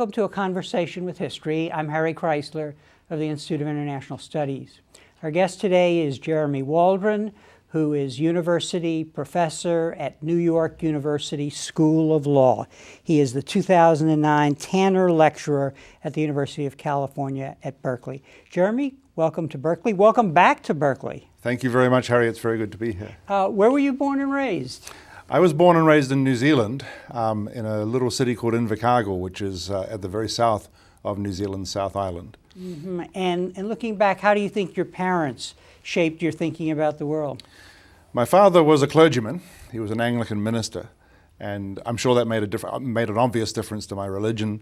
welcome to A Conversation with History. I'm Harry Kreisler of the Institute of International Studies. Our guest today is Jeremy Waldron, who is university professor at New York University School of Law. He is the 2009 Tanner Lecturer at the University of California at Berkeley. Jeremy, welcome to Berkeley. Welcome back to Berkeley. Thank you very much, Harry. It's very good to be here. Where were you born and raised? I was born and raised in New Zealand, in a little city called Invercargill, which is at the very south of New Zealand's South Island. Mm-hmm. And looking back, how do you think your parents shaped your thinking about the world? My father was a clergyman. He was an Anglican minister, and I'm sure that made an obvious difference to my religion.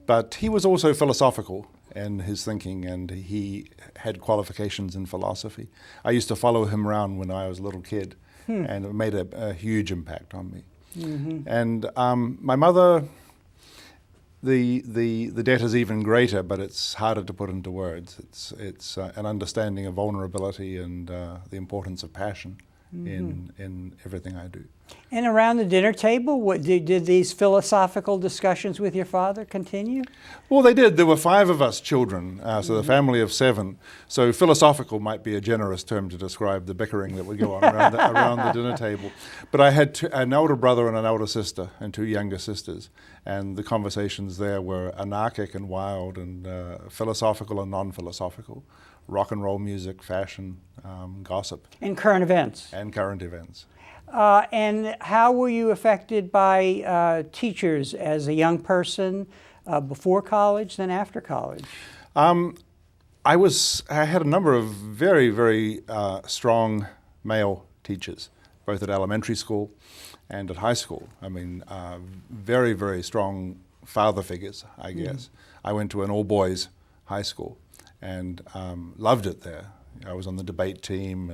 But he was also philosophical in his thinking, and he had qualifications in philosophy. I used to follow him around when I was a little kid, and it made a huge impact on me. Mm-hmm. And my mother, the debt is even greater, but it's harder to put into words. It's an understanding of vulnerability and the importance of passion in everything I do. And around the dinner table, did these philosophical discussions with your father continue? Well, they did. There were 5 of us children, so the family of 7. So philosophical might be a generous term to describe the bickering that would go on around the dinner table. But I had an older brother and an older sister and 2 younger sisters. And the conversations there were anarchic and wild and philosophical and non-philosophical. Rock and roll music, fashion, gossip. And current events. And current events. And how were you affected by teachers as a young person, before college, then after college? I had a number of very, very strong male teachers, both at elementary school and at high school. I mean, very, very strong father figures, I guess. I went to an all-boys high school and loved it there. I was on the debate team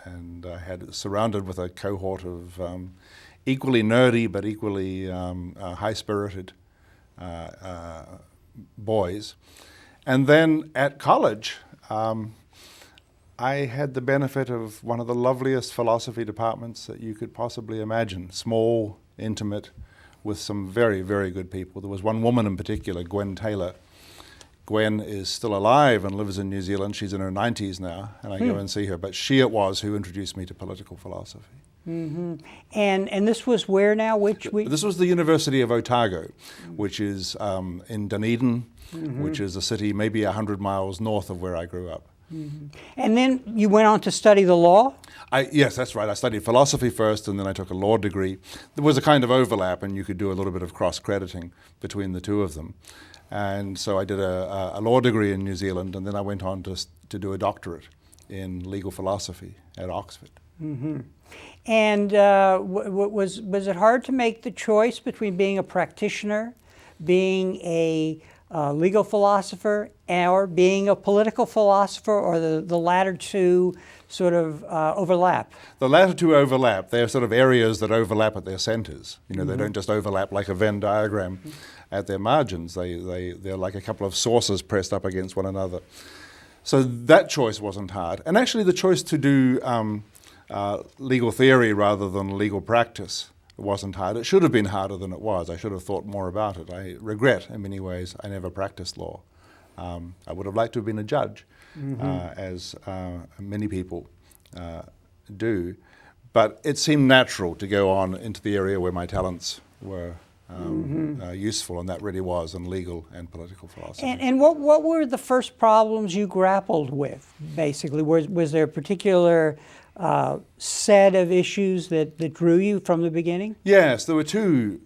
and I had surrounded with a cohort of equally nerdy but equally high-spirited boys. And then at college, I had the benefit of one of the loveliest philosophy departments that you could possibly imagine. Small, intimate, with some very, very good people. There was one woman in particular, Gwen Taylor. Gwen is still alive and lives in New Zealand. She's in her 90s now, and I go and see her. But she it was who introduced me to political philosophy. Mm-hmm. And this was where now? This was the University of Otago, which is in Dunedin, which is a city maybe 100 miles north of where I grew up. Mm-hmm. And then you went on to study the law? Yes, that's right. I studied philosophy first, and then I took a law degree. There was a kind of overlap, and you could do a little bit of cross-crediting between the two of them. And so I did a law degree in New Zealand, and then I went on to do a doctorate in legal philosophy at Oxford. Mm-hmm. And was it hard to make the choice between being a practitioner, being a legal philosopher, or being a political philosopher, or the latter two sort of overlap? The latter two overlap. They're sort of areas that overlap at their centers. You know, they don't just overlap like a Venn diagram at their margins. They're like a couple of saucers pressed up against one another. So that choice wasn't hard. And actually the choice to do legal theory rather than legal practice wasn't hard. It should have been harder than it was. I should have thought more about it. I regret in many ways I never practiced law. I would have liked to have been a judge, as many people do. But it seemed natural to go on into the area where my talents were useful, and that really was in legal and political philosophy. And what were the first problems you grappled with, basically? Was there a particular set of issues that drew you from the beginning? Yes, there were 2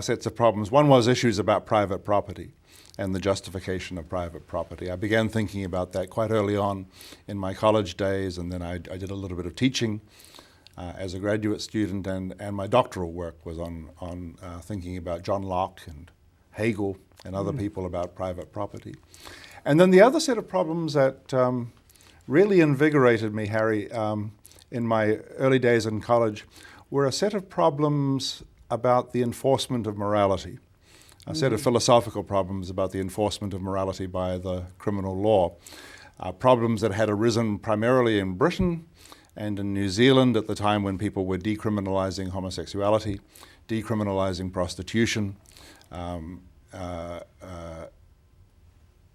sets of problems. One was issues about private property and the justification of private property. I began thinking about that quite early on in my college days, and then I did a little bit of teaching as a graduate student, and my doctoral work was on thinking about John Locke and Hegel and other people about private property. And then the other set of problems that really invigorated me, Harry, in my early days in college were a set of problems about the enforcement of morality, a set of philosophical problems about the enforcement of morality by the criminal law, problems that had arisen primarily in Britain and in New Zealand at the time when people were decriminalizing homosexuality, decriminalizing prostitution,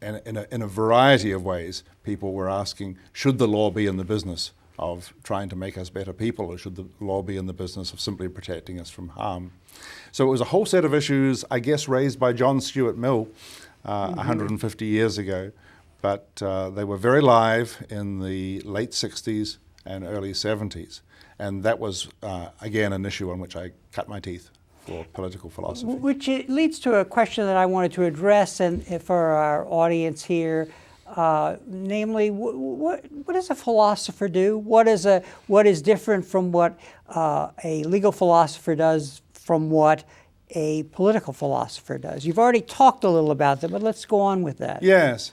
in a variety of ways, people were asking, should the law be in the business of trying to make us better people, or should the law be in the business of simply protecting us from harm? So it was a whole set of issues, I guess, raised by John Stuart Mill 150 years ago, but they were very live in the late 60s and early 70s. And that was, again, an issue on which I cut my teeth for political philosophy. Which leads to a question that I wanted to address and for our audience here, namely, what does a philosopher do? What is different from what a legal philosopher does from what a political philosopher does? You've already talked a little about that, but let's go on with that. Yes.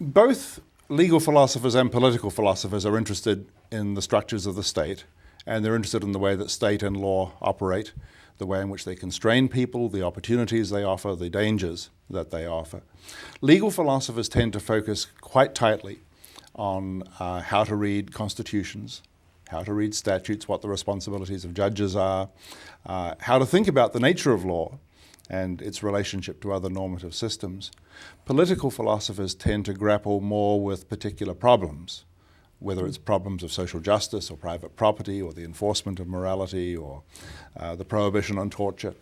Both legal philosophers and political philosophers are interested in the structures of the state, and they're interested in the way that state and law operate, the way in which they constrain people, the opportunities they offer, the dangers that they offer. Legal philosophers tend to focus quite tightly on how to read constitutions, how to read statutes, what the responsibilities of judges are, how to think about the nature of law and its relationship to other normative systems. Political philosophers tend to grapple more with particular problems, whether it's problems of social justice or private property or the enforcement of morality or the prohibition on torture.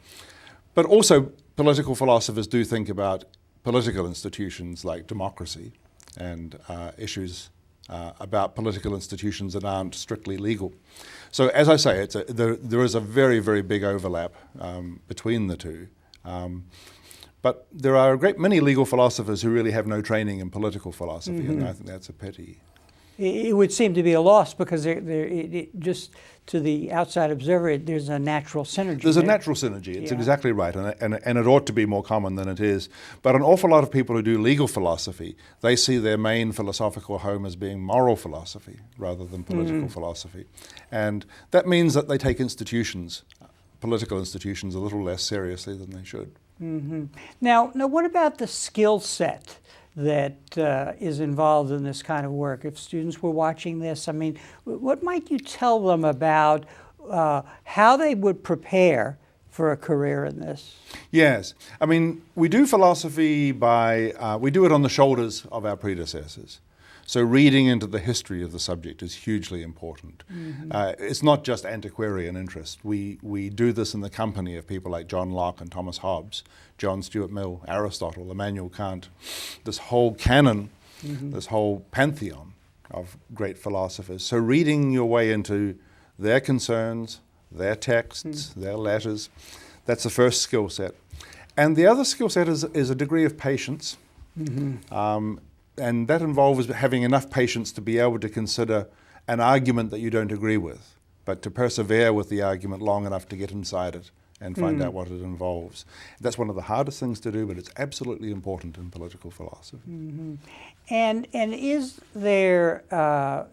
But also political philosophers do think about political institutions like democracy and issues about political institutions that aren't strictly legal. So as I say, there is a very, very big overlap between the two. But there are a great many legal philosophers who really have no training in political philosophy, and I think that's a pity. It would seem to be a loss because just to the outside observer, there's a natural synergy. There's a natural synergy. It's exactly right, and it ought to be more common than it is. But an awful lot of people who do legal philosophy, they see their main philosophical home as being moral philosophy rather than political philosophy. And that means that they take institutions, political institutions, a little less seriously than they should. Now, what about the skill set that is involved in this kind of work? If students were watching this, I mean, what might you tell them about how they would prepare for a career in this? Yes. I mean, we do philosophy by, we do it on the shoulders of our predecessors. So reading into the history of the subject is hugely important. It's not just antiquarian interest. We do this in the company of people like John Locke and Thomas Hobbes, John Stuart Mill, Aristotle, Immanuel Kant, this whole canon, this whole pantheon of great philosophers. So reading your way into their concerns, their texts, their letters, that's the first skill set. And the other skill set is a degree of patience. And that involves having enough patience to be able to consider an argument that you don't agree with, but to persevere with the argument long enough to get inside it and find out what it involves. That's one of the hardest things to do, but it's absolutely important in political philosophy. And is there,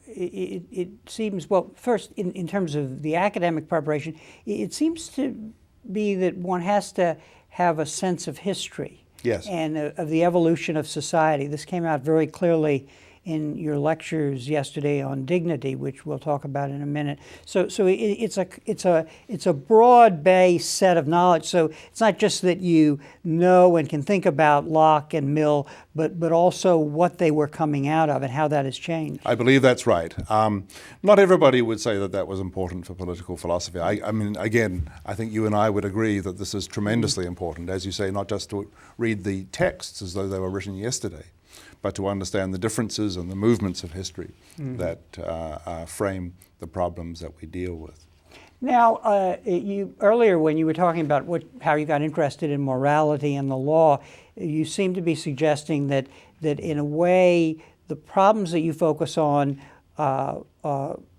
it seems, well, first, in terms of the academic preparation, it seems to be that one has to have a sense of history. Yes. And of the evolution of society. This came out very clearly in your lectures yesterday on dignity, which we'll talk about in a minute. So it's a broad-based set of knowledge. So it's not just that you know and can think about Locke and Mill, but also what they were coming out of and how that has changed. I believe that's right. Not everybody would say that that was important for political philosophy. I mean, again, I think you and I would agree that this is tremendously important, as you say, not just to read the texts as though they were written yesterday, but to understand the differences and the movements of history that frame the problems that we deal with. Now, you earlier when you were talking about how you got interested in morality and the law, you seem to be suggesting that in a way the problems that you focus on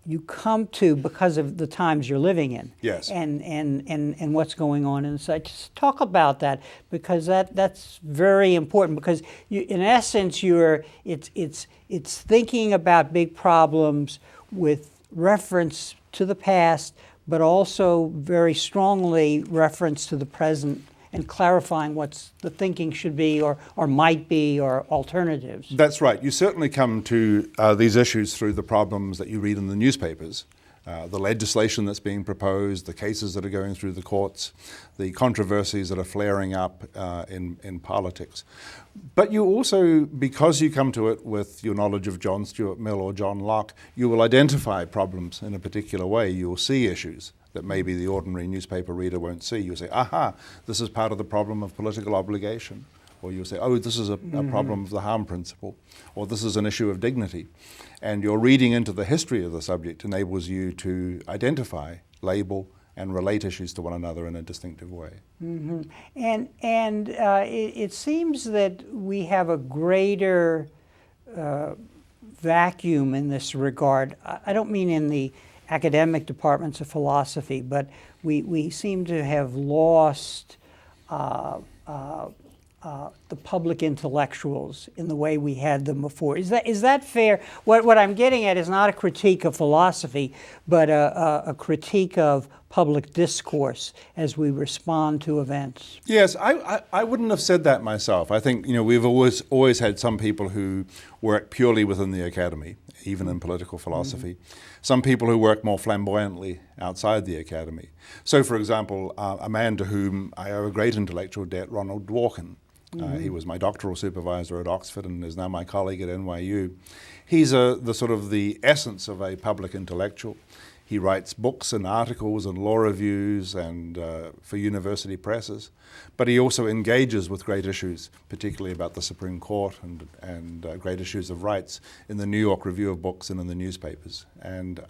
you come to because of the times you're living in. Yes. And what's going on and such. Just talk about that, because that's very important, because in essence it's thinking about big problems with reference to the past, but also very strongly reference to the present and clarifying what the thinking should be or might be or alternatives. That's right. You certainly come to these issues through the problems that you read in the newspapers, the legislation that's being proposed, the cases that are going through the courts, the controversies that are flaring up in politics. But you also, because you come to it with your knowledge of John Stuart Mill or John Locke, you will identify problems in a particular way. You'll see issues that maybe the ordinary newspaper reader won't see. You'll say, aha, this is part of the problem of political obligation. Or you'll say, oh, this is a problem of the harm principle. Or this is an issue of dignity. And your reading into the history of the subject enables you to identify, label, and relate issues to one another in a distinctive way. And it seems that we have a greater vacuum in this regard. I don't mean in the academic departments of philosophy, but we seem to have lost the public intellectuals in the way we had them before. Is that fair? What I'm getting at is not a critique of philosophy, but a critique of public discourse as we respond to events. Yes, I wouldn't have said that myself. I think we've always had some people who work purely within the academy, even in political philosophy. Some people who work more flamboyantly outside the academy. So, for example, a man to whom I owe a great intellectual debt, Ronald Dworkin. He was my doctoral supervisor at Oxford and is now my colleague at NYU. He's the sort of the essence of a public intellectual. He writes books and articles and law reviews and for university presses, but he also engages with great issues, particularly about the Supreme Court and great issues of rights in the New York Review of Books and in the newspapers. And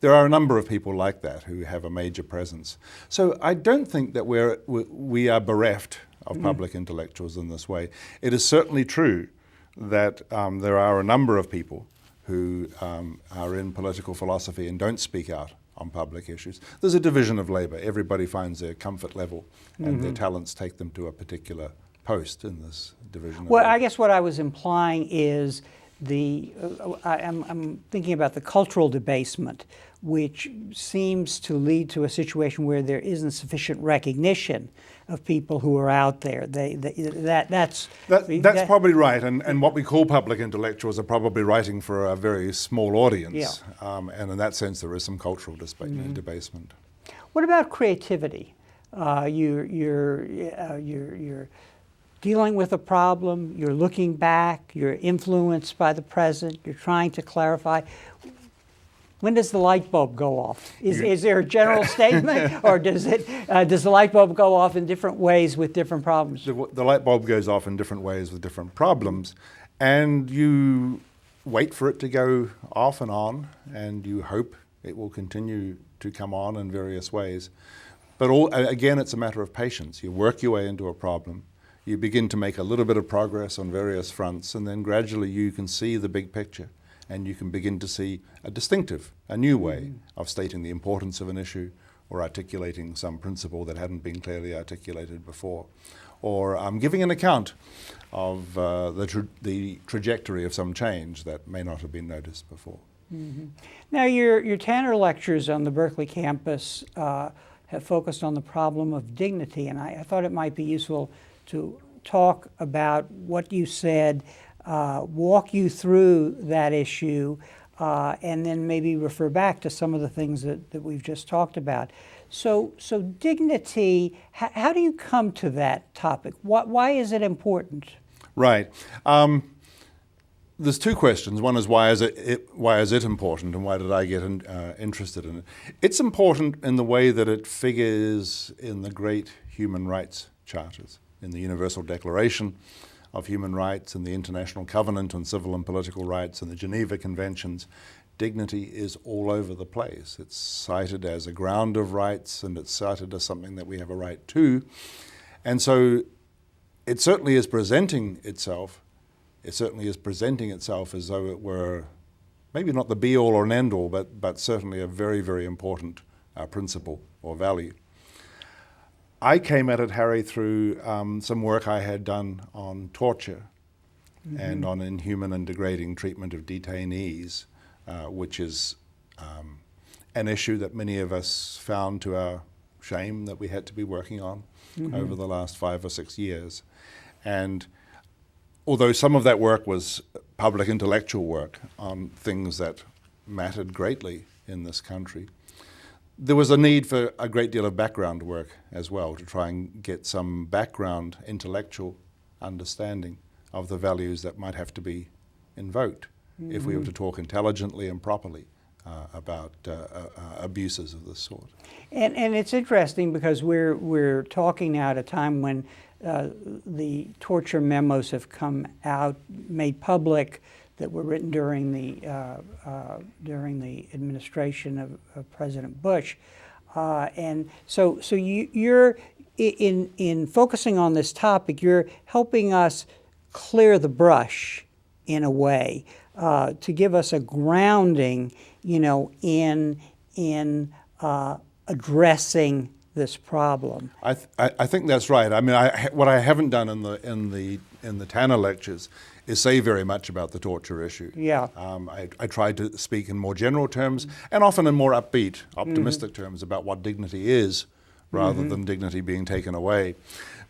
there are a number of people like that who have a major presence. So I don't think that we are bereft of public intellectuals in this way. It is certainly true that there are a number of people who are in political philosophy and don't speak out on public issues. There's a division of labor. Everybody finds their comfort level and their talents take them to a particular post in this division of labor. I guess what I was implying is I'm thinking about the cultural debasement, which seems to lead to a situation where there isn't sufficient recognition of people who are out there. That's probably right, and what we call public intellectuals are probably writing for a very small audience, and in that sense there is some cultural debasement. What about creativity? You're dealing with a problem, you're looking back, you're influenced by the present, you're trying to clarify. When does the light bulb go off? Is there a general statement, or does the light bulb go off in different ways with different problems? The light bulb goes off in different ways with different problems, and you wait for it to go off and on, and you hope it will continue to come on in various ways. But again, it's a matter of patience. You work your way into a problem, you begin to make a little bit of progress on various fronts, and then gradually you can see the big picture. And you can begin to see a new way of stating the importance of an issue or articulating some principle that hadn't been clearly articulated before, or giving an account of the trajectory of some change that may not have been noticed before. Now, your Tanner lectures on the Berkeley campus have focused on the problem of dignity, and I thought it might be useful to talk about what you said, walk you through that issue, and then maybe refer back to some of the things that we've just talked about. So dignity, how do you come to that topic? Why is it important? Right. There's two questions. One is why is it important, and why did I get interested in it? It's important in the way that it figures in the great human rights charters, in the Universal Declaration of Human Rights and the International Covenant on Civil and Political Rights and the Geneva Conventions. Dignity is all over the place. It's cited as a ground of rights, and it's cited as something that we have a right to. And so it certainly is presenting itself as though it were maybe not the be-all or an end-all, but certainly a very, very important principle or value. I came at it, Harry, through some work I had done on torture and on inhuman and degrading treatment of detainees, which is an issue that many of us found to our shame that we had to be working on over the last 5 or 6 years. And although some of that work was public intellectual work on things that mattered greatly in this country. There was a need for a great deal of background work as well to try and get some background intellectual understanding of the values that might have to be invoked if we were to talk intelligently and properly about abuses of this sort. And it's interesting because we're talking now at a time when the torture memos have come out, made public, that were written during the administration of President Bush, and so you're in focusing on this topic, you're helping us clear the brush in a way to give us a grounding, in addressing this problem. I think that's right. I mean, what I haven't done in the Tanner lectures is say very much about the torture issue. Yeah. I tried to speak in more general terms and often in more upbeat, optimistic terms about what dignity is, rather than dignity being taken away.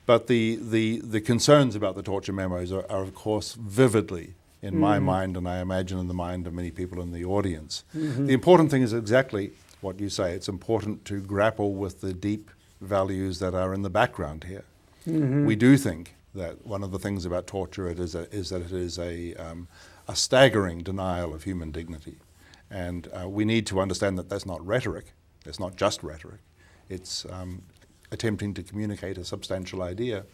But the concerns about the torture memos are of course vividly in my mind, and I imagine in the mind of many people in the audience. The important thing is exactly what you say. It's important to grapple with the deep values that are in the background here. We do think that one of the things about torture is that it is a staggering denial of human dignity. And we need to understand that that's not rhetoric. It's not just rhetoric. It's attempting to communicate a substantial idea.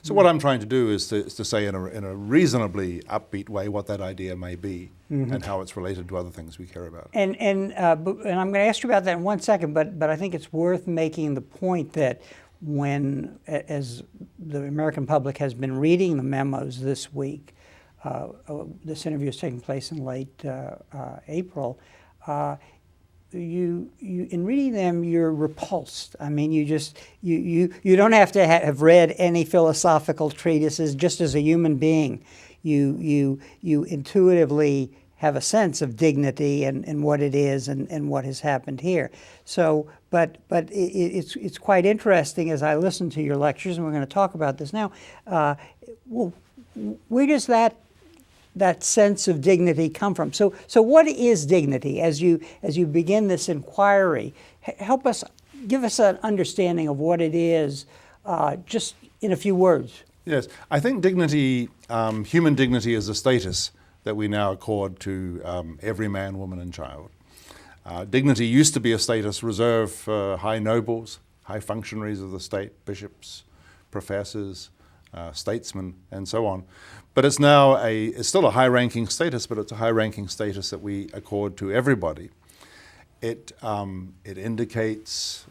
So what I'm trying to do is to say in a reasonably upbeat way what that idea may be and how it's related to other things we care about. And I'm going to ask you about that in 1 second, but I think it's worth making the point that when, as the American public has been reading the memos this week, this interview is taking place in late April, you in reading them, you're repulsed. I mean, you don't have to have read any philosophical treatises. Just as a human being, you intuitively have a sense of dignity and what it is and what has happened here. So, but it's quite interesting as I listen to your lectures, and we're going to talk about this now. Well, where does that sense of dignity come from? So what is dignity as you begin this inquiry? Help us, give us an understanding of what it is, just in a few words. Yes, I think dignity, human dignity, is a status that we now accord to every man, woman, and child. Dignity used to be a status reserved for high nobles, high functionaries of the state, bishops, professors, statesmen, and so on. But it's now it's still a high-ranking status, but it's a high-ranking status that we accord to everybody. It indicates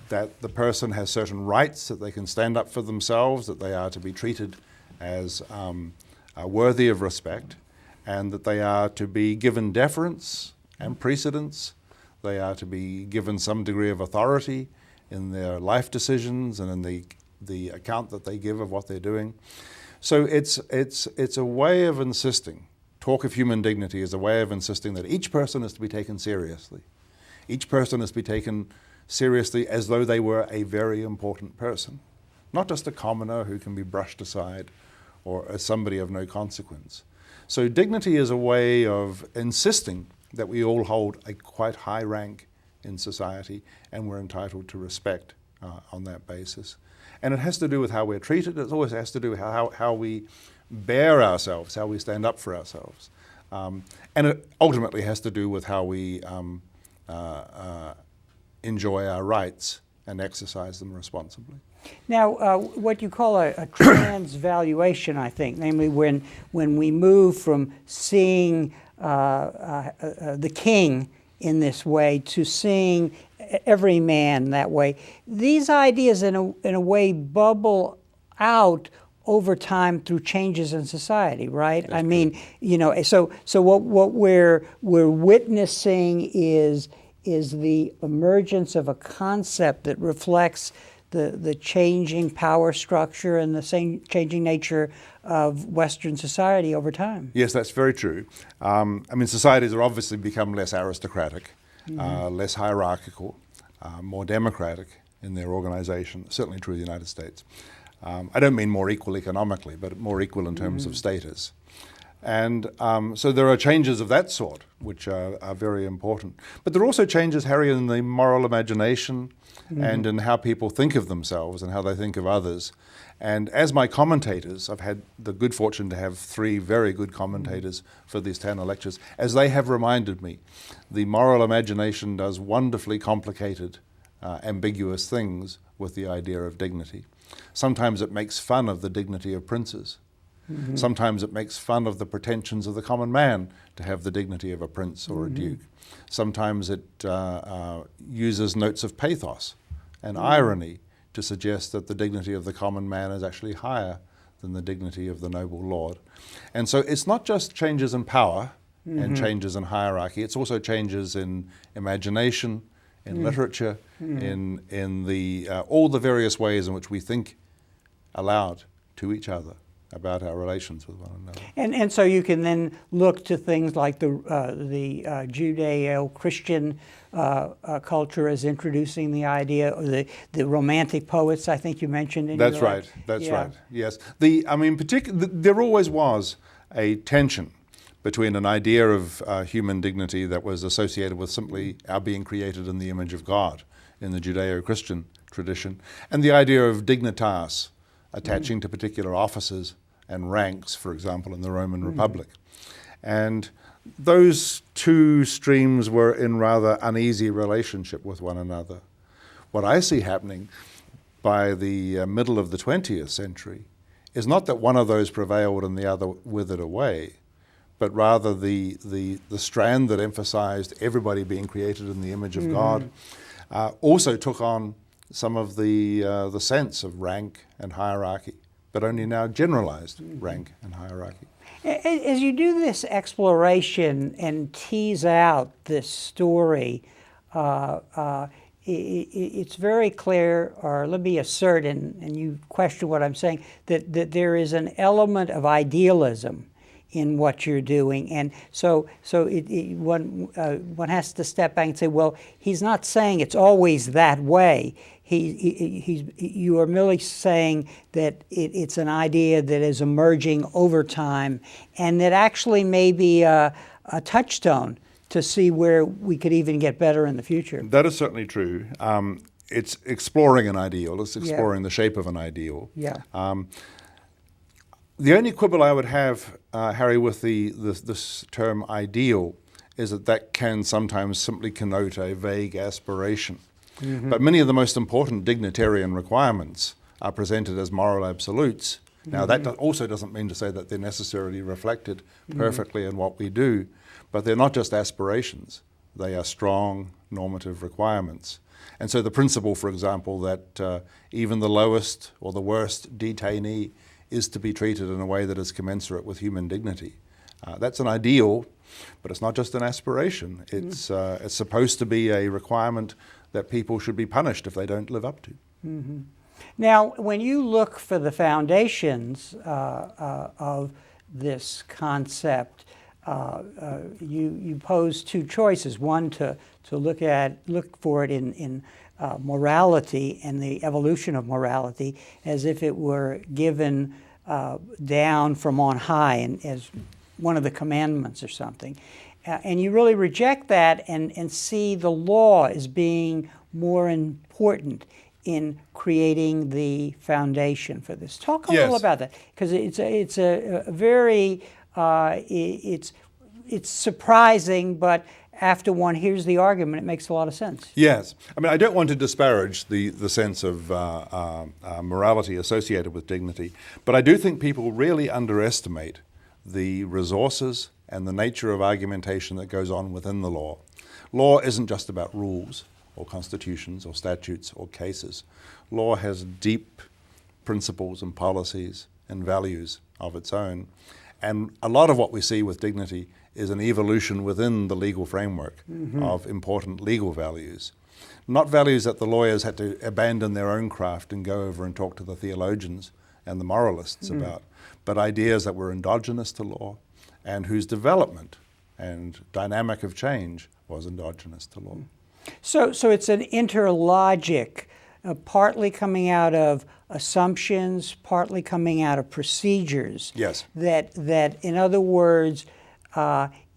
that the person has certain rights, that they can stand up for themselves, that they are to be treated as worthy of respect, and that they are to be given deference and precedence. They are to be given some degree of authority in their life decisions and in the account that they give of what they're doing. So it's a way of insisting, talk of human dignity is a way of insisting that each person is to be taken seriously. Each person is to be taken seriously as though they were a very important person, not just a commoner who can be brushed aside or as somebody of no consequence. So dignity is a way of insisting that we all hold a quite high rank in society and we're entitled to respect on that basis. And it has to do with how we're treated. It always has to do with how we bear ourselves, how we stand up for ourselves. And it ultimately has to do with how we enjoy our rights and exercise them responsibly. Now, what you call a transvaluation, I think, namely when we move from seeing the king in this way to seeing every man that way, these ideas in a way bubble out over time through changes in society, right? That's I mean, so what we're witnessing is the emergence of a concept that reflects the changing power structure and the changing nature of Western society over time. Yes, that's very true. I mean, societies have obviously become less aristocratic, less hierarchical, more democratic in their organization, certainly true of the United States. I don't mean more equal economically, but more equal in terms of status. And so there are changes of that sort, which are very important. But there are also changes, Harry, in the moral imagination and in how people think of themselves and how they think of others. And as my commentators, I've had the good fortune to have 3 very good commentators for these 10 lectures, as they have reminded me, the moral imagination does wonderfully complicated, ambiguous things with the idea of dignity. Sometimes it makes fun of the dignity of princes. Sometimes it makes fun of the pretensions of the common man to have the dignity of a prince or a duke. Sometimes it uses notes of pathos and irony to suggest that the dignity of the common man is actually higher than the dignity of the noble lord. And so it's not just changes in power and changes in hierarchy, it's also changes in imagination, in literature, in the all the various ways in which we think aloud to each other about our relations with one another. And so you can then look to things like the Judeo-Christian culture as introducing the idea, or the Romantic poets, I think you mentioned in That's your, right. That's right. Yes. There always was a tension between an idea of human dignity that was associated with simply our being created in the image of God in the Judeo-Christian tradition, and the idea of dignitas attaching to particular offices and ranks, for example, in the Roman Republic. And those 2 streams were in rather uneasy relationship with one another. What I see happening by the middle of the 20th century is not that one of those prevailed and the other withered away, but rather the strand that emphasized everybody being created in the image of God also took on some of the sense of rank and hierarchy, but only now generalized rank and hierarchy. As you do this exploration and tease out this story, it's very clear, or let me assert, and you question what I'm saying, that there is an element of idealism in what you're doing, and so one has to step back and say, well, he's not saying it's always that way. You are merely saying that it's an idea that is emerging over time, and that actually may be a touchstone to see where we could even get better in the future. That is certainly true. It's exploring an ideal. It's exploring the shape of an ideal. Yeah. The only quibble I would have, Harry, with this term ideal is that can sometimes simply connote a vague aspiration. But many of the most important dignitarian requirements are presented as moral absolutes. Now, that also doesn't mean to say that they're necessarily reflected perfectly in what we do, but they're not just aspirations. They are strong normative requirements. And so the principle, for example, that even the lowest or the worst detainee is to be treated in a way that is commensurate with human dignity. That's an ideal, but it's not just an aspiration. It's supposed to be a requirement that people should be punished if they don't live up to. Now, when you look for the foundations of this concept, you pose 2 choices. One, to look for it in morality and the evolution of morality as if it were given down from on high and as one of the commandments or something. And you really reject that and see the law as being more important in creating the foundation for this. Talk a little about that, because it's a very it's surprising, but after one hears the argument, it makes a lot of sense. Yes. I mean, I don't want to disparage the sense of morality associated with dignity, but I do think people really underestimate the resources and the nature of argumentation that goes on within the law. Law isn't just about rules or constitutions or statutes or cases. Law has deep principles and policies and values of its own. And a lot of what we see with dignity is an evolution within the legal framework of important legal values. Not values that the lawyers had to abandon their own craft and go over and talk to the theologians and the moralists about, but ideas that were endogenous to law and whose development and dynamic of change was endogenous to law. So it's an interlogic partly coming out of assumptions, partly coming out of procedures. Yes. That in other words,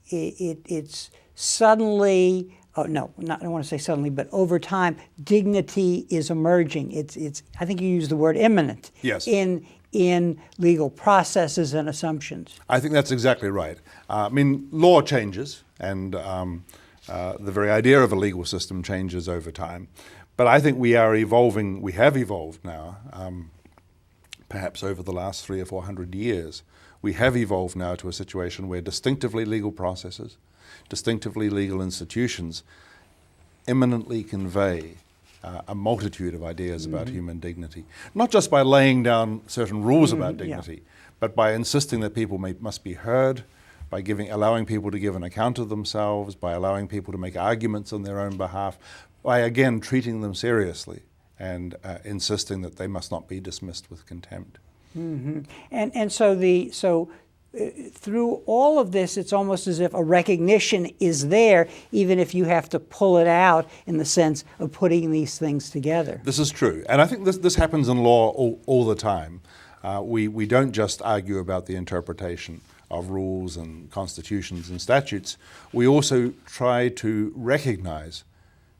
it's suddenly, I don't want to say suddenly, but over time, dignity is emerging. It's I think you used the word imminent. Yes. In legal processes and assumptions. I think that's exactly right. I mean, law changes, and the very idea of a legal system changes over time. But I think we have evolved now, perhaps over the last 300 or 400 years. We have evolved now to a situation where distinctively legal processes, distinctively legal institutions eminently convey a multitude of ideas about human dignity, not just by laying down certain rules about dignity, but by insisting that people must be heard, by allowing people to give an account of themselves, by allowing people to make arguments on their own behalf, by again treating them seriously and insisting that they must not be dismissed with contempt. And so through all of this, it's almost as if a recognition is there, even if you have to pull it out in the sense of putting these things together. This is true. And I think this happens in law all the time. We don't just argue about the interpretation of rules and constitutions and statutes. We also try to recognize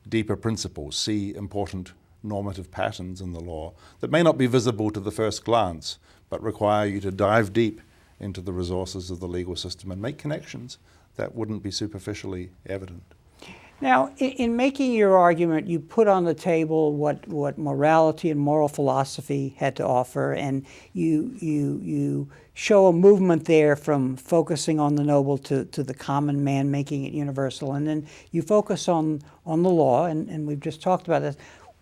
deeper principles, see important normative patterns in the law that may not be visible to the first glance, but require you to dive deep into the resources of the legal system and make connections that wouldn't be superficially evident. Now, in making your argument, you put on the table what morality and moral philosophy had to offer, and you show a movement there from focusing on the noble to the common man, making it universal, and then you focus on the law, and we've just talked about this.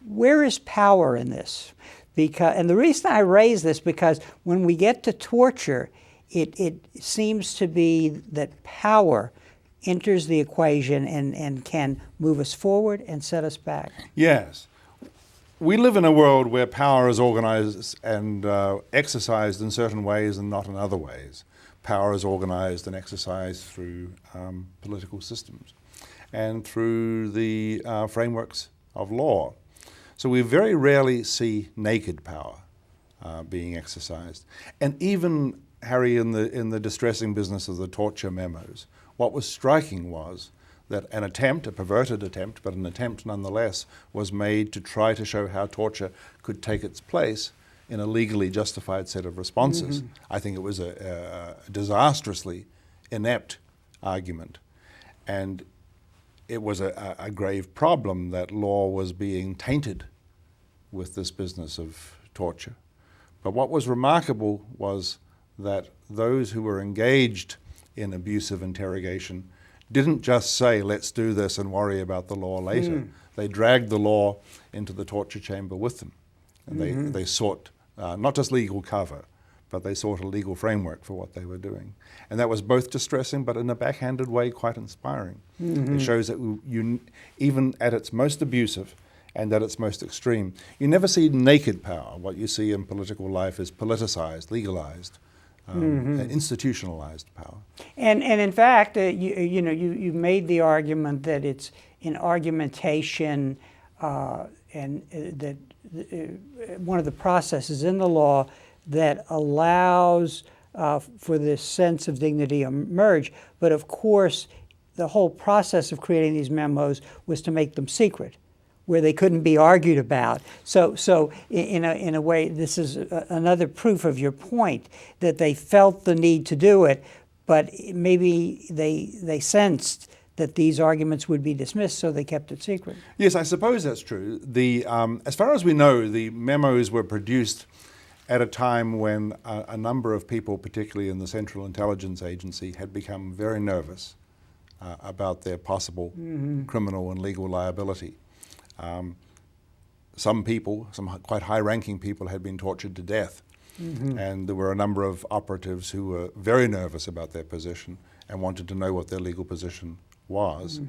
Where is power in this? And the reason I raise this, because when we get to torture, it seems to be that power enters the equation and can move us forward and set us back. Yes. We live in a world where power is organized and exercised in certain ways and not in other ways. Power is organized and exercised through political systems and through the frameworks of law. So we very rarely see naked power being exercised. And even, Harry, in the distressing business of the torture memos, what was striking was that an attempt, a perverted attempt, but an attempt nonetheless, was made to try to show how torture could take its place in a legally justified set of responses. I think it was a disastrously inept argument. And it was a grave problem that law was being tainted with this business of torture. But what was remarkable was that those who were engaged in abusive interrogation didn't just say, let's do this and worry about the law later. They dragged the law into the torture chamber with them. And they sought not just legal cover, but they sought a legal framework for what they were doing. And that was both distressing, but in a backhanded way, quite inspiring. It shows that even at its most abusive and at its most extreme, you never see naked power. What you see in political life is politicized, legalized, institutionalized power. And in fact, you made the argument that it's in argumentation and that one of the processes in the law that allows for this sense of dignity emerge. But of course, the whole process of creating these memos was to make them secret, where they couldn't be argued about. So in a way, this is another proof of your point, that they felt the need to do it, but maybe they sensed that these arguments would be dismissed, so they kept it secret. Yes, I suppose that's true. As far as we know, the memos were produced at a time when a number of people, particularly in the Central Intelligence Agency, had become very nervous about their possible criminal and legal liability. Some people, some quite high-ranking people, had been tortured to death. And there were a number of operatives who were very nervous about their position and wanted to know what their legal position was.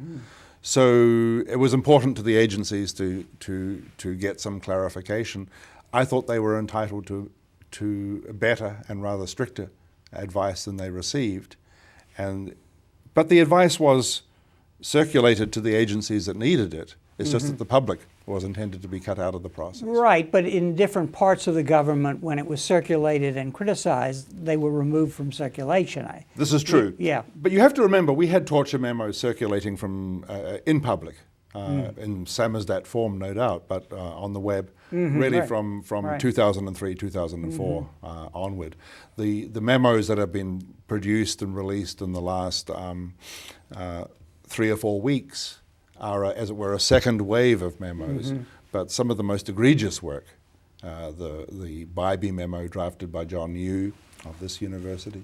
So it was important to the agencies to get some clarification. I thought they were entitled to better and rather stricter advice than they received. But the advice was circulated to the agencies that needed it. It's just that the public was intended to be cut out of the process. Right, but in different parts of the government, when it was circulated and criticized, they were removed from circulation. This is true. Yeah. But you have to remember, we had torture memos circulating from in public, in samizdat form, no doubt, but on the web, really right. from Right. 2003, 2004 onward. The memos that have been produced and released in the last 3 or 4 weeks are, as it were, a second wave of memos, but some of the most egregious work, the Bybee memo drafted by John Yu of this university,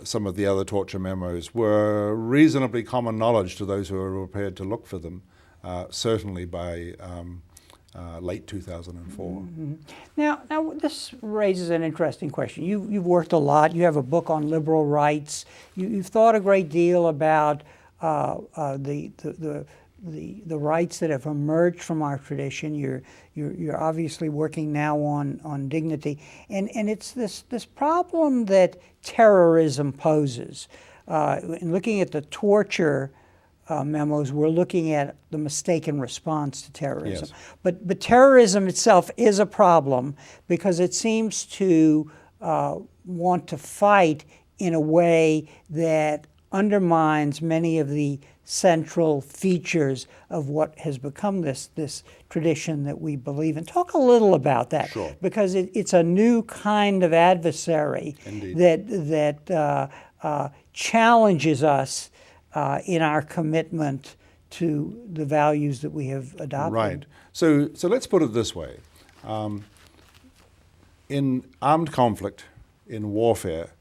some of the other torture memos were reasonably common knowledge to those who were prepared to look for them, certainly by late 2004. Now, this raises an interesting question. You've worked a lot. You have a book on liberal rights. You've thought a great deal about the rights that have emerged from our tradition. You're obviously working now on dignity, and it's this problem that terrorism poses. In looking at the torture memos, we're looking at the mistaken response to terrorism. Yes. But terrorism itself is a problem because it seems to want to fight in a way that undermines many of the central features of what has become this tradition that we believe in. Talk a little about that, Sure. because it's a new kind of adversary Indeed. that challenges us in our commitment to the values that we have adopted. Right. So let's put it this way. In armed conflict, in warfare,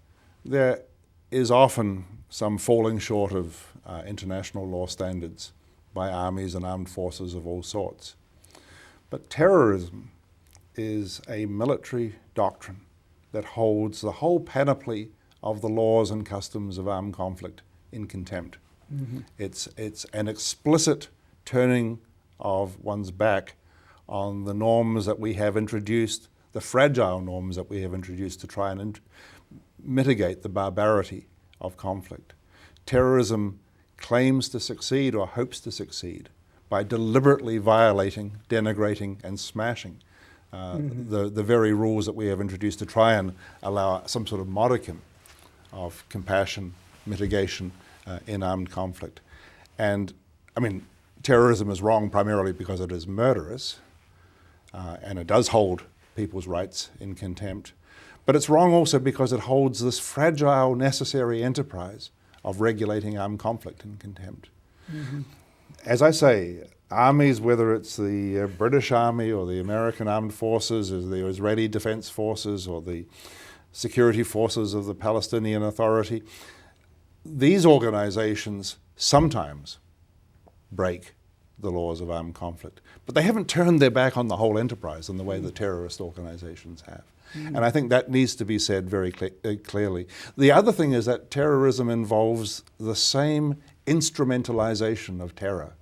there is often some falling short of international law standards by armies and armed forces of all sorts. But terrorism is a military doctrine that holds the whole panoply of the laws and customs of armed conflict in contempt. It's an explicit turning of one's back on the norms that we have introduced, the fragile norms that we have introduced to try and mitigate the barbarity of conflict. Terrorism claims to succeed or hopes to succeed by deliberately violating, denigrating, and smashing the very rules that we have introduced to try and allow some sort of modicum of compassion, mitigation in armed conflict. And I mean, terrorism is wrong primarily because it is murderous, and it does hold people's rights in contempt. But it's wrong also because it holds this fragile, necessary enterprise of regulating armed conflict in contempt. As I say, armies, whether it's the British Army or the American Armed Forces, or the Israeli Defense Forces, or the security forces of the Palestinian Authority, these organizations sometimes break the laws of armed conflict, but they haven't turned their back on the whole enterprise in the way that terrorist organizations have. And I think that needs to be said very clearly. The other thing is that terrorism involves the same instrumentalization of terror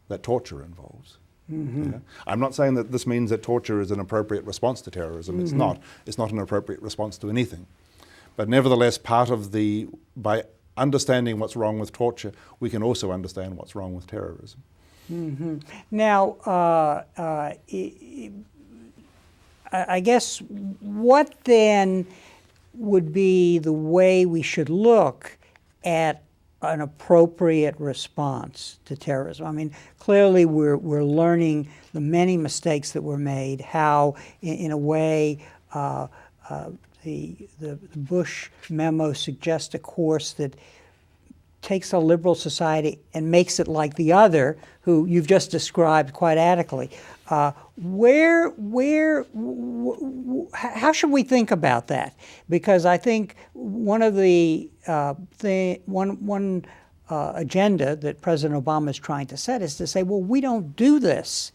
that torture involves. Yeah? I'm not saying that this means that torture is an appropriate response to terrorism. It's not. It's not an appropriate response to anything. But nevertheless, by understanding what's wrong with torture, we can also understand what's wrong with terrorism. Now, I guess what then would be the way we should look at an appropriate response to terrorism? I mean, clearly we're learning the many mistakes that were made, how in a way the Bush memo suggests a course that takes a liberal society and makes it like the other, who you've just described quite adequately. How should we think about that? Because I think one of the agenda that President Obama is trying to set is to say, well, we don't do this.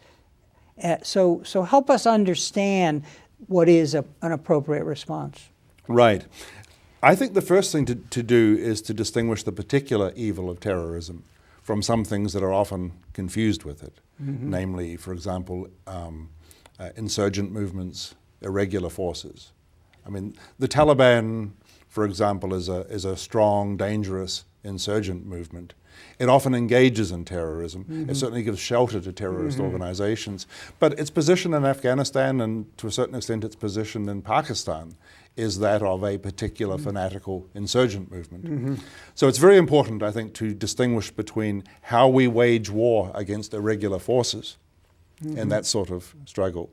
So help us understand what is an appropriate response. Right. I think the first thing to do is to distinguish the particular evil of terrorism from some things that are often confused with it. Namely, for example, insurgent movements, irregular forces. I mean, the Taliban, for example, is a strong, dangerous insurgent movement. It often engages in terrorism. It certainly gives shelter to terrorist organizations. But its position in Afghanistan, and to a certain extent its position in Pakistan, is that of a particular fanatical insurgent movement. So it's very important, I think, to distinguish between how we wage war against irregular forces in that sort of struggle,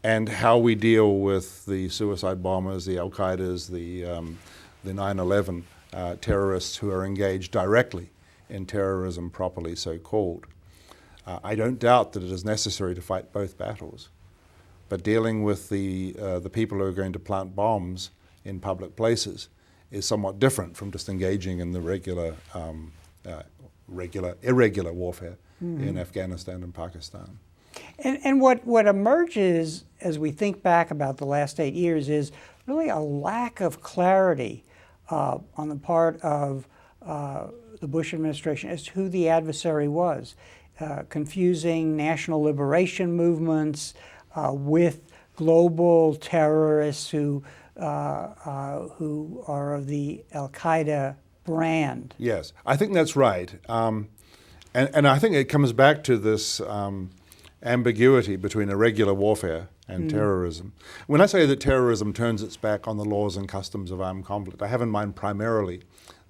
and how we deal with the suicide bombers, the Al-Qaedas, the 9/11 terrorists who are engaged directly in terrorism properly so-called. I don't doubt that it is necessary to fight both battles, but dealing with the people who are going to plant bombs in public places is somewhat different from just engaging in the irregular warfare in Afghanistan and Pakistan. And what emerges as we think back about the last 8 years is really a lack of clarity on the part of the Bush administration as to who the adversary was, confusing national liberation movements with global terrorists who are of the Al-Qaeda brand. Yes, I think that's right. And I think it comes back to this ambiguity between irregular warfare and terrorism. When I say that terrorism turns its back on the laws and customs of armed conflict, I have in mind primarily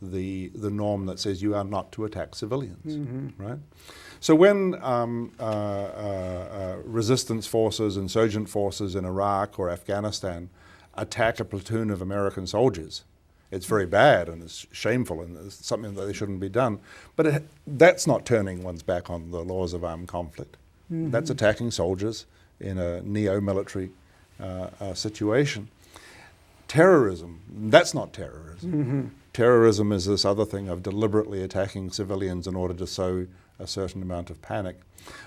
the norm that says you are not to attack civilians, right? So when resistance forces, insurgent forces in Iraq or Afghanistan attack a platoon of American soldiers, it's very bad and it's shameful and it's something that they shouldn't be done. But that's not turning one's back on the laws of armed conflict. That's attacking soldiers in a neo-military situation. Terrorism, that's not terrorism. Terrorism is this other thing of deliberately attacking civilians in order to sow a certain amount of panic.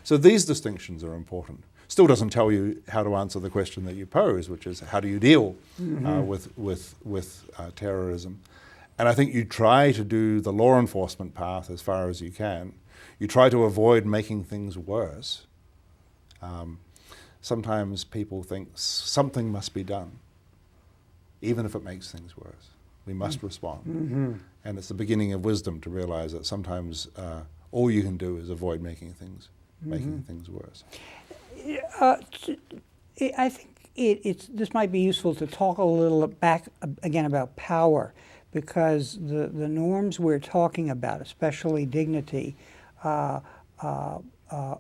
So these distinctions are important. Still doesn't tell you how to answer the question that you pose, which is how do you deal with terrorism? And I think you try to do the law enforcement path as far as you can. You try to avoid making things worse. Sometimes people think something must be done, even if it makes things worse. We must respond. And it's the beginning of wisdom to realize that sometimes all you can do is avoid making things worse. I think this might be useful to talk a little back again about power, because the norms we're talking about, especially dignity,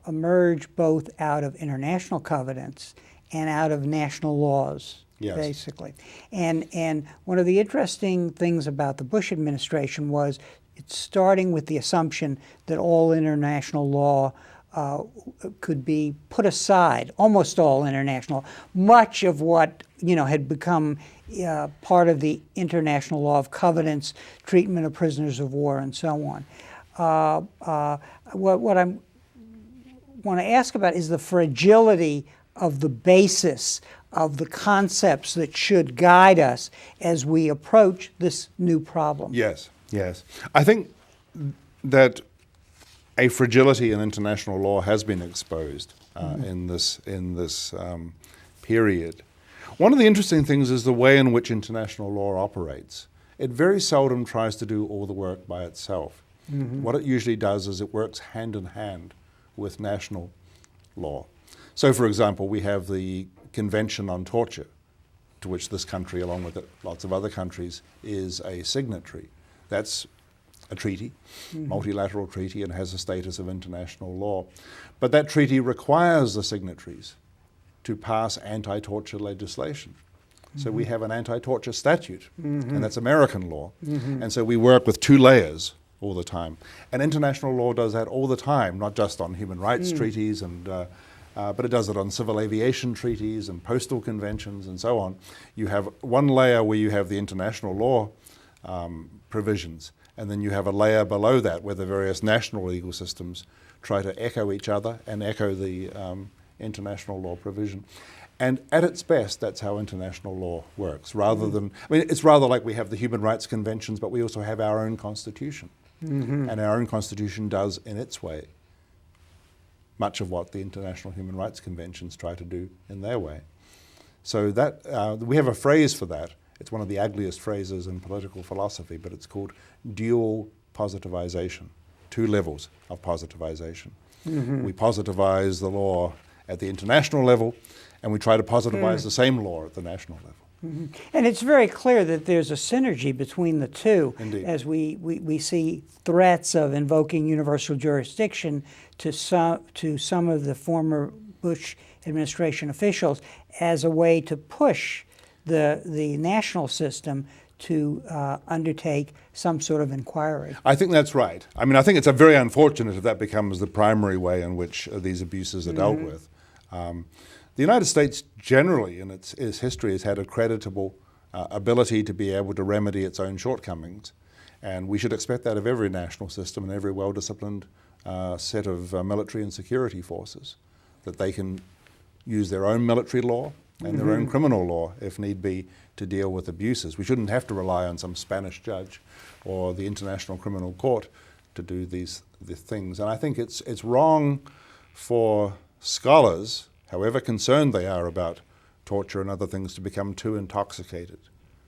emerge both out of international covenants and out of national laws. Yes. Basically. And one of the interesting things about the Bush administration was it's starting with the assumption that all international law could be put aside, almost all international, much of what had become part of the international law of covenants, treatment of prisoners of war, and so on. What I want to ask about is the fragility of the basis of the concepts that should guide us as we approach this new problem. Yes, yes. I think that a fragility in international law has been exposed in this period. One of the interesting things is the way in which international law operates. It very seldom tries to do all the work by itself. What it usually does is it works hand in hand with national law. So, for example, we have the Convention on Torture, to which this country, along with lots of other countries, is a signatory. That's a treaty, multilateral treaty, and has a status of international law. But that treaty requires the signatories to pass anti-torture legislation. So we have an anti-torture statute, and that's American law. And so we work with two layers all the time. And international law does that all the time, not just on human rights treaties, but it does it on civil aviation treaties and postal conventions and so on. You have one layer where you have the international law provisions, and then you have a layer below that where the various national legal systems try to echo each other and echo the international law provision. And at its best, that's how international law works, rather than, it's rather like we have the human rights conventions, but we also have our own constitution. And our own constitution does, in its way, much of what the international human rights conventions try to do in their way. So that we have a phrase for that. It's one of the ugliest phrases in political philosophy, but it's called dual positivization, two levels of positivization. We positivize the law at the international level, and we try to positivize the same law at the national level. And it's very clear that there's a synergy between the two. Indeed. As we see threats of invoking universal jurisdiction to some of the former Bush administration officials as a way to push the national system to undertake some sort of inquiry. I think that's right. I mean, I think it's a very unfortunate if that becomes the primary way in which these abuses are dealt with. The United States generally in its history has had a creditable ability to be able to remedy its own shortcomings. And we should expect that of every national system and every well-disciplined set of military and security forces, that they can use their own military law and their own criminal law, if need be, to deal with abuses. We shouldn't have to rely on some Spanish judge or the International Criminal Court to do these things. And I think it's wrong for scholars, however concerned they are about torture and other things, to become too intoxicated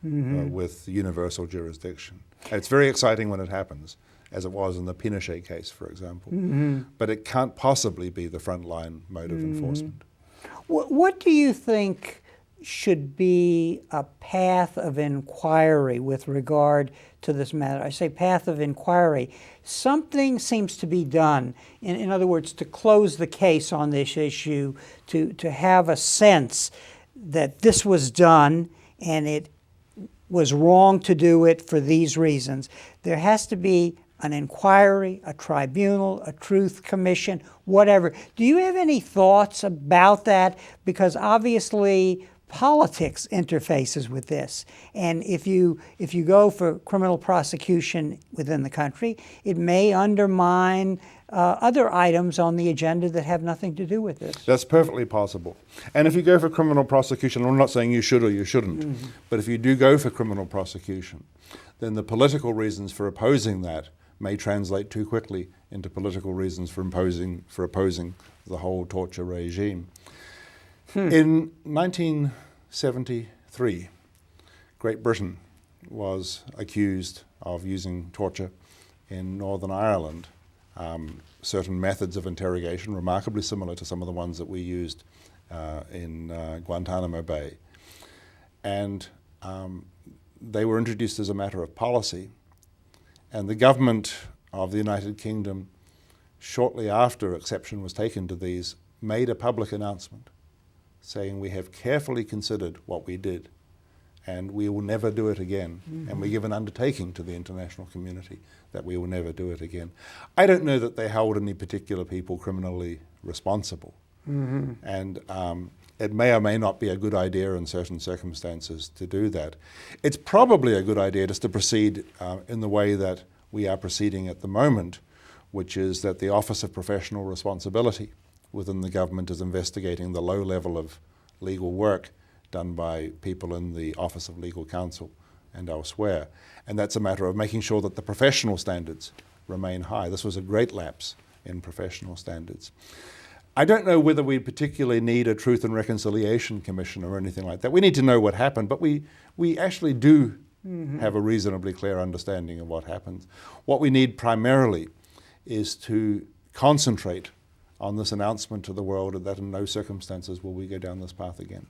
with universal jurisdiction. It's very exciting when it happens, as it was in the Pinochet case, for example. But it can't possibly be the frontline mode of enforcement. What do you think should be a path of inquiry with regard to this matter? I say path of inquiry. Something seems to be done, in other words, to close the case on this issue, to have a sense that this was done and it was wrong to do it for these reasons. There has to be an inquiry, a tribunal, a truth commission, whatever. Do you have any thoughts about that? Because obviously politics interfaces with this. And if you go for criminal prosecution within the country, it may undermine other items on the agenda that have nothing to do with this. That's perfectly possible. And if you go for criminal prosecution, I'm not saying you should or you shouldn't, but if you do go for criminal prosecution, then the political reasons for opposing that may translate too quickly into political reasons for opposing the whole torture regime. In 1973, Great Britain was accused of using torture in Northern Ireland, certain methods of interrogation remarkably similar to some of the ones that we used in Guantanamo Bay. And they were introduced as a matter of policy. And the government of the United Kingdom, shortly after exception was taken to these, made a public announcement saying, we have carefully considered what we did and we will never do it again. And we give an undertaking to the international community that we will never do it again. I don't know that they held any particular people criminally responsible. And it may or may not be a good idea in certain circumstances to do that. It's probably a good idea just to proceed in the way that we are proceeding at the moment, which is that the Office of Professional Responsibility within the government is investigating the low level of legal work done by people in the Office of Legal Counsel and elsewhere. And that's a matter of making sure that the professional standards remain high. This was a great lapse in professional standards. I don't know whether we particularly need a Truth and Reconciliation Commission or anything like that. We need to know what happened, but we actually do have a reasonably clear understanding of what happened. What we need primarily is to concentrate on this announcement to the world that in no circumstances will we go down this path again.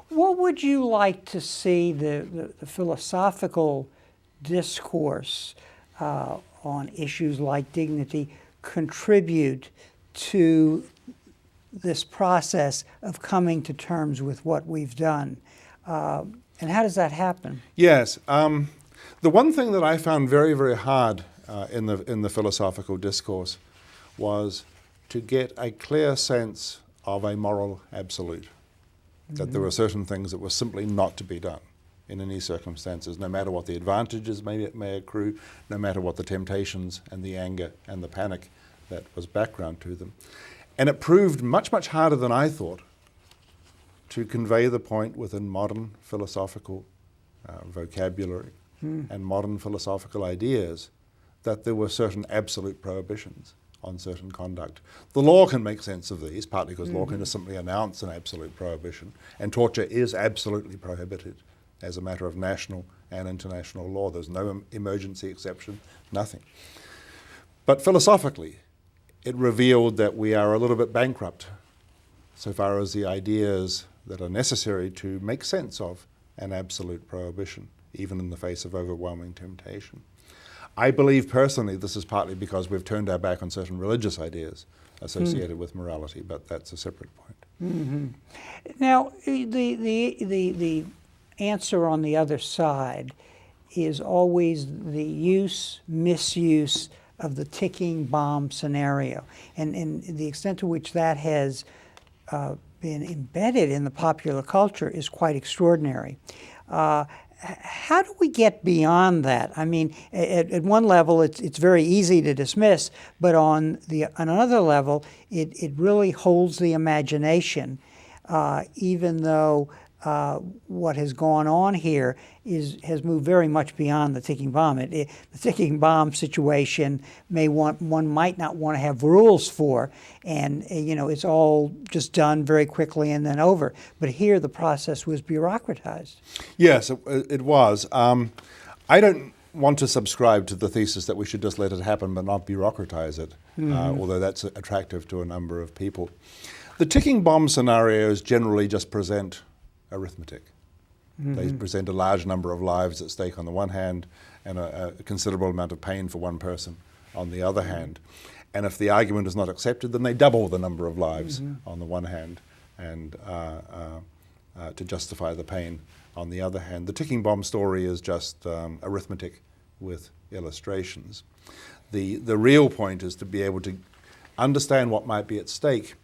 What would you like to see the philosophical discourse on issues like dignity contribute to this process of coming to terms with what we've done? And how does that happen? Yes. The one thing that I found very, very hard in the philosophical discourse was to get a clear sense of a moral absolute, that there were certain things that were simply not to be done in any circumstances, no matter what the advantages may accrue, no matter what the temptations and the anger and the panic that was background to them. And it proved much, much harder than I thought to convey the point within modern philosophical vocabulary and modern philosophical ideas that there were certain absolute prohibitions on certain conduct. The law can make sense of these, partly because law can just simply announce an absolute prohibition, and torture is absolutely prohibited as a matter of national and international law. There's no emergency exception, nothing. But philosophically, it revealed that we are a little bit bankrupt so far as the ideas that are necessary to make sense of an absolute prohibition, even in the face of overwhelming temptation. I believe personally this is partly because we've turned our back on certain religious ideas associated with morality, but that's a separate point. Mm-hmm. Now, the answer on the other side is always the misuse of the ticking bomb scenario, and the extent to which that has been embedded in the popular culture is quite extraordinary. How do we get beyond that? I mean, at one level, it's very easy to dismiss, but on another level, it really holds the imagination, even though what has gone on here has moved very much beyond the ticking bomb. The ticking bomb situation one might not want to have rules for, and it's all just done very quickly and then over. But here the process was bureaucratized. Yes, it was. I don't want to subscribe to the thesis that we should just let it happen but not bureaucratize it, although that's attractive to a number of people. The ticking bomb scenarios generally just present arithmetic. They present a large number of lives at stake on the one hand and a considerable amount of pain for one person on the other hand. And if the argument is not accepted, then they double the number of lives on the one hand and to justify the pain on the other hand. The ticking bomb story is just arithmetic with illustrations. The real point is to be able to understand what might be at stake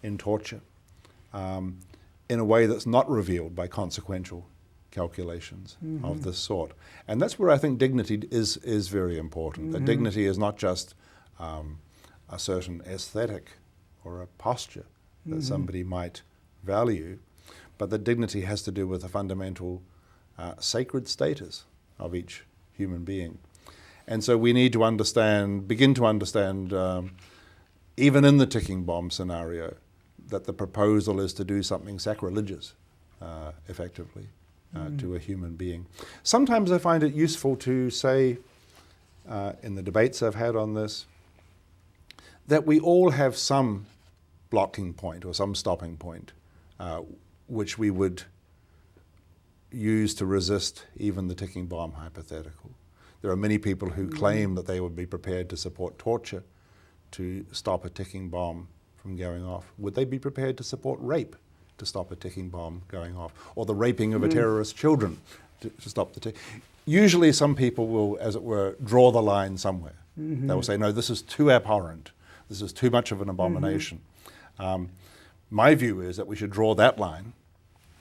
in torture in a way that's not revealed by consequential calculations of this sort. And that's where I think dignity is very important. That dignity is not just a certain aesthetic or a posture that somebody might value, but that dignity has to do with the fundamental sacred status of each human being. And so we need to begin to understand, even in the ticking bomb scenario, that the proposal is to do something sacrilegious, effectively, to a human being. Sometimes I find it useful to say, in the debates I've had on this, that we all have some blocking point or some stopping point, which we would use to resist even the ticking bomb hypothetical. There are many people who claim that they would be prepared to support torture to stop a ticking bomb from going off. Would they be prepared to support rape to stop a ticking bomb going off, or the raping of a terrorist's children to stop the ticking? Usually some people will, as it were, draw the line somewhere. They will say, no, this is too abhorrent. This is too much of an abomination. My view is that we should draw that line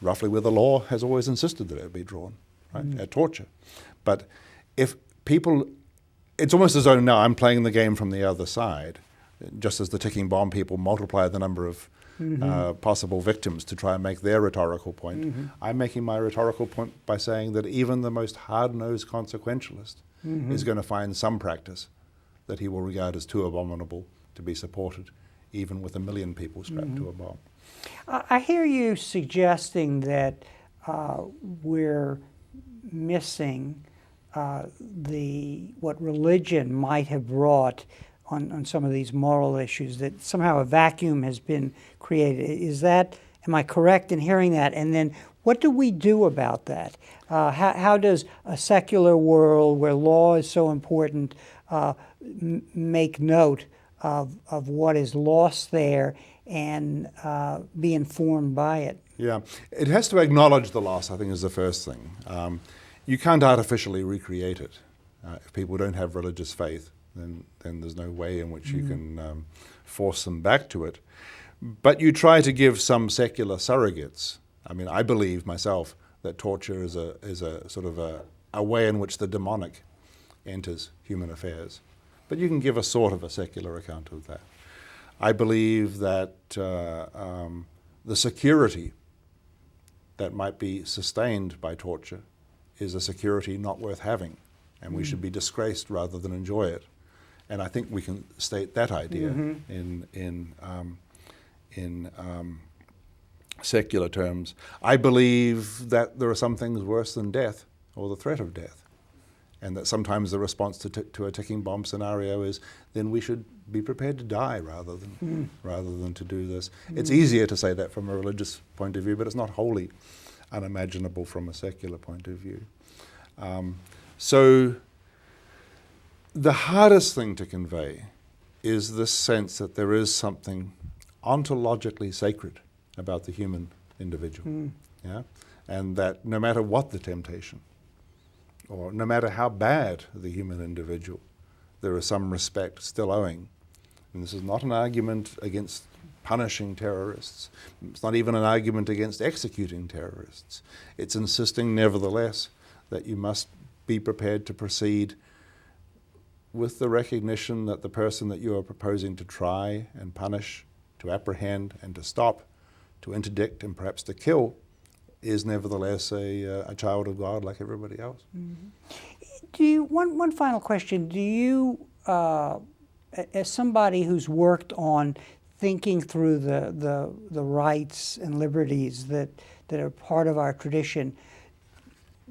roughly where the law has always insisted that it be drawn, right, at torture. But if people, it's almost as though now I'm playing the game from the other side, just as the ticking bomb people multiply the number of possible victims to try and make their rhetorical point. I'm making my rhetorical point by saying that even the most hard-nosed consequentialist is going to find some practice that he will regard as too abominable to be supported, even with 1 million people strapped to a bomb. I hear you suggesting that we're missing what religion might have brought on some of these moral issues, that somehow a vacuum has been created. Am I correct in hearing that? And then what do we do about that? How does a secular world where law is so important make note of what is lost there and be informed by it? Yeah, it has to acknowledge the loss, I think, is the first thing. You can't artificially recreate it. If people don't have religious faith, then there's no way in which you can force them back to it. But you try to give some secular surrogates. I mean, I believe myself that torture is a sort of a way in which the demonic enters human affairs. But you can give a sort of a secular account of that. I believe that the security that might be sustained by torture is a security not worth having, and we should be disgraced rather than enjoy it. And I think we can state that idea in secular terms. I believe that there are some things worse than death or the threat of death. And that sometimes the response to a ticking bomb scenario is, then we should be prepared to die rather than to do this. It's easier to say that from a religious point of view, but it's not wholly unimaginable from a secular point of view. So the hardest thing to convey is this sense that there is something ontologically sacred about the human individual, yeah? And that no matter what the temptation, or no matter how bad the human individual, there is some respect still owing. And this is not an argument against punishing terrorists. It's not even an argument against executing terrorists. It's insisting, nevertheless, that you must be prepared to proceed with the recognition that the person that you are proposing to try and punish, to apprehend and to stop, to interdict and perhaps to kill, is nevertheless a child of God like everybody else. Do you, one final question, do you, as somebody who's worked on thinking through the rights and liberties that are part of our tradition,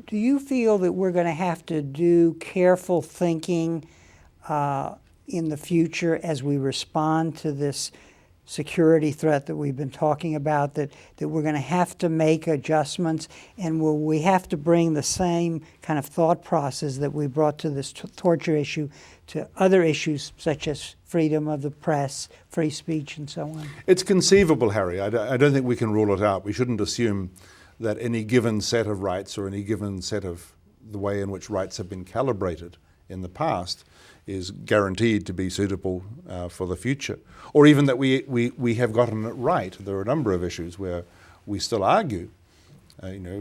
do you feel that we're going to have to do careful thinking in the future as we respond to this security threat that we've been talking about, that we're going to have to make adjustments, and will we have to bring the same kind of thought process that we brought to this torture issue to other issues such as freedom of the press, free speech, and so on? It's conceivable, Harry. I don't think we can rule it out. We shouldn't assume that any given set of rights or any given set of the way in which rights have been calibrated in the past is guaranteed to be suitable for the future, or even that we have gotten it right. There are a number of issues where we still argue,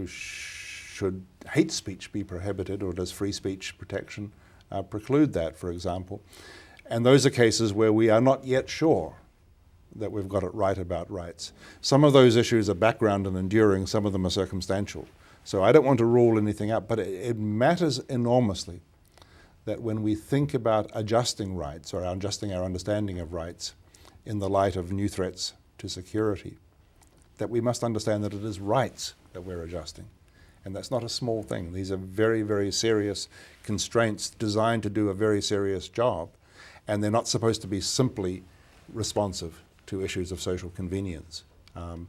should hate speech be prohibited, or does free speech protection preclude that, for example? And those are cases where we are not yet sure that we've got it right about rights. Some of those issues are background and enduring, some of them are circumstantial. So I don't want to rule anything out, but it matters enormously that when we think about adjusting rights or adjusting our understanding of rights in the light of new threats to security, that we must understand that it is rights that we're adjusting. And that's not a small thing. These are very, very serious constraints designed to do a very serious job, and they're not supposed to be simply responsive to issues of social convenience. And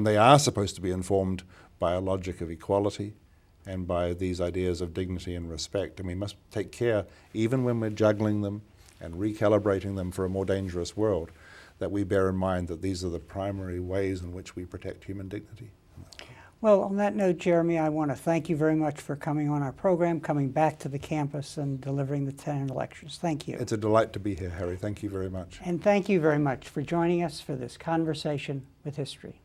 they are supposed to be informed by a logic of equality and by these ideas of dignity and respect. And we must take care, even when we're juggling them and recalibrating them for a more dangerous world, that we bear in mind that these are the primary ways in which we protect human dignity. Well, on that note, Jeremy, I want to thank you very much for coming on our program, coming back to the campus and delivering the 10 lectures. Thank you. It's a delight to be here, Harry. Thank you very much. And thank you very much for joining us for this conversation with history.